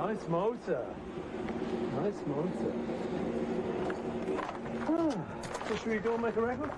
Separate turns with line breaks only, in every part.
Nice motor. Nice motor. So should we go and make a record?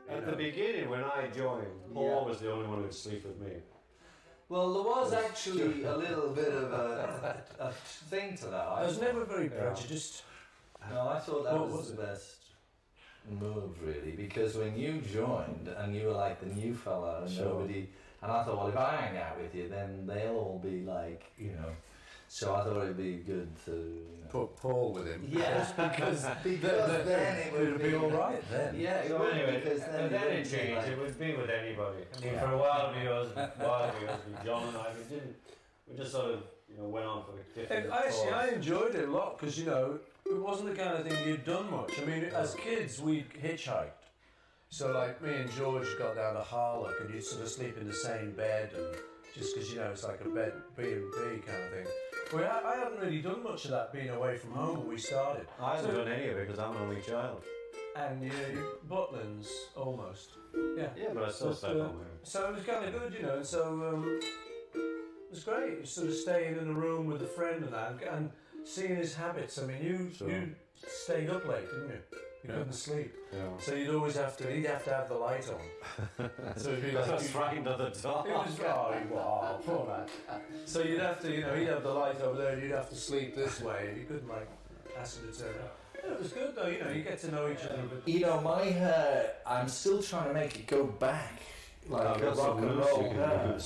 At the beginning, when I joined, Paul was the only one who'd sleep with me.
Well, there was actually a little bit of a thing to that.
I was never very prejudiced.
No, I thought that was the best move, really, because when you joined and you were like the new fella and nobody, and I thought, well, if I hang out with you, then they'll all be like, you know. So I thought it'd be good to
put Paul with him.
Yes, because then it would be all right. Then
So anyway, because then it changed. Like, it would be with anybody. I mean, for a while it was with John and I. We just sort of went on for different.
Actually, I enjoyed it a lot because it wasn't the kind of thing you'd done much. I mean, as kids we hitchhiked. So like me and George got down to Harlock and you'd sort of sleep in the same bed, and just because it's like a bed B&B kind of thing. Well, I haven't really done much of that being away from home when we started.
I haven't done any of it because I'm an only child.
And Butlins almost. Yeah.
Yeah, but I still stayed home.
So it was kind of good, and so it was great. You sort of staying in a room with a friend and that, and seeing his habits. I mean, you stayed up late, didn't you? You couldn't sleep.
Yeah.
So he'd have to have the light on. So it'd be like,
that's right under the top.
It was poor man. So you'd have to, he'd have the light over there and you'd have to sleep this way, and you couldn't ask him to turn up. Yeah, it was good though, you get to know each other a bit.
My hair, I'm still trying to make it go back like a rock and roll hair.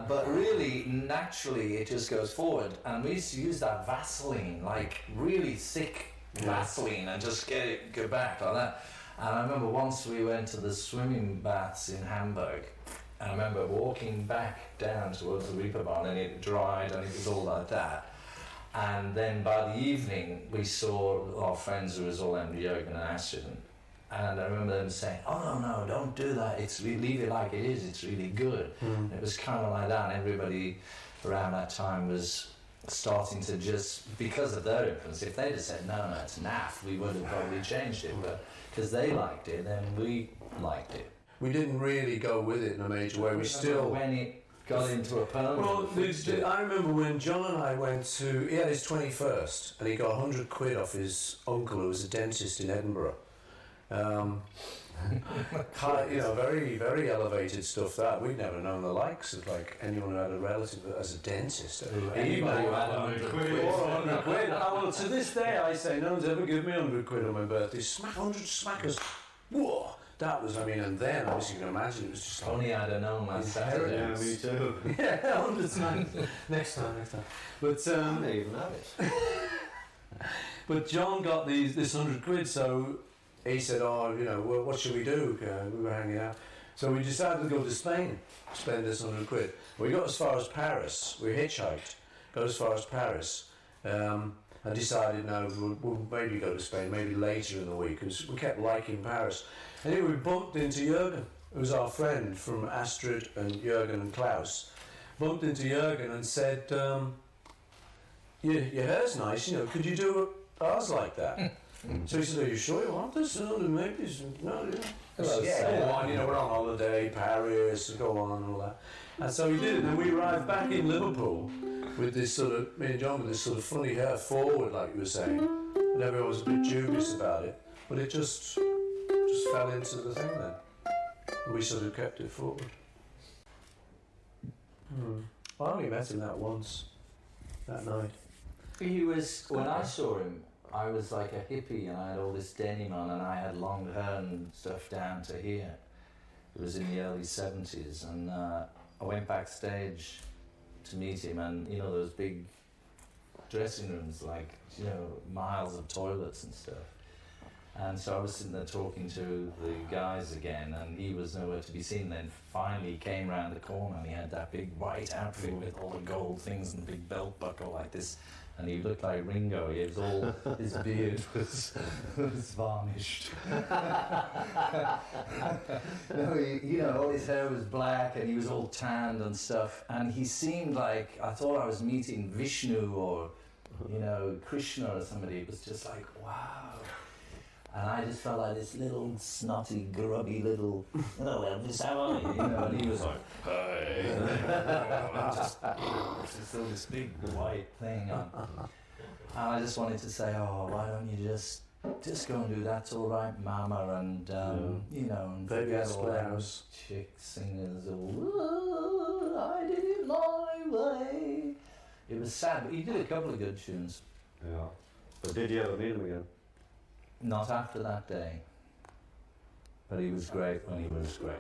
But really, naturally, it just goes forward. And we used to use that Vaseline, like really thick Vaseline, and just go back like that. And I remember once we went to the swimming baths in Hamburg, and I remember walking back down towards the Reeperbahn, and it dried, and it was all like that. And then by the evening, we saw our friends who was all in Jürgen and Astrid, and I remember them saying, "Oh no, don't do that. Leave it like it is. It's really good." And it was kind of like that, and everybody around that time was starting to just, because of their influence, if they'd have said, no, it's naff, we would have probably changed it, but because they liked it, then we liked it.
We didn't really go with it in a major way. We still...
When it got into a permanent.
Well,
fixture.
I remember when John and I went to, he had his 21st, and he got 100 quid off his uncle who was a dentist in Edinburgh. Very, very elevated stuff that. We'd never known the likes of like anyone who had a relative as a dentist.
Anybody who had 100 quid.
Or 100 quid. Well, to this day I say, no one's ever given me 100 quid on my birthday. 100 smackers. Whoa! That was, and then obviously you can imagine it was just like,
Only I'd have known last Saturday.
Yeah, me too.
yeah, 100 smacks. Next time. But
I may even have it.
But John got this 100 quid, so he said, what should we do? We were hanging out. So we decided to go to Spain, spend this 100 quid. We got as far as Paris. We hitchhiked, got as far as Paris. I decided, no, we'll maybe go to Spain, maybe later in the week, because we kept liking Paris. Anyway, we bumped into Jürgen, who was our friend from Astrid and Jürgen and Klaus. Bumped into Jürgen and said, your hair's nice, could you do ours like that? So he said, are you sure you want this? Maybe. No, yeah. Go on, we're on holiday, Paris, go on and all that. And so he did it, and we arrived back in Liverpool with this me and John with this sort of funny hair forward, like you were saying. And everyone was a bit dubious about it, but it just fell into the thing then. And we sort of kept it forward. I only met him that once, that night.
He was, when I saw him, I was like a hippie and I had all this denim on and I had long hair and stuff down to here. It was in the early 70s and I went backstage to meet him and those big dressing rooms, like miles of toilets and stuff. And so I was sitting there talking to the guys again and he was nowhere to be seen. Then finally he came round the corner and he had that big white outfit with all the gold things and the big belt buckle like this. And he looked like Ringo. He was all, his beard was varnished. All his hair was black and he was all tanned and stuff. And he seemed like, I thought I was meeting Vishnu or, Krishna or somebody. It was just like, wow. And I just felt like this little snotty, grubby little, Elvis, how are you? And he was like, hey. just all this big white thing on. And I just wanted to say, why don't you just go and do That's All Right, Mama, and, and
Baby
forget all those chick singers, I did it my way. It was sad, but he did a couple of good tunes.
Yeah. But did you ever meet him again?
Not after that day. But he was great when he was great.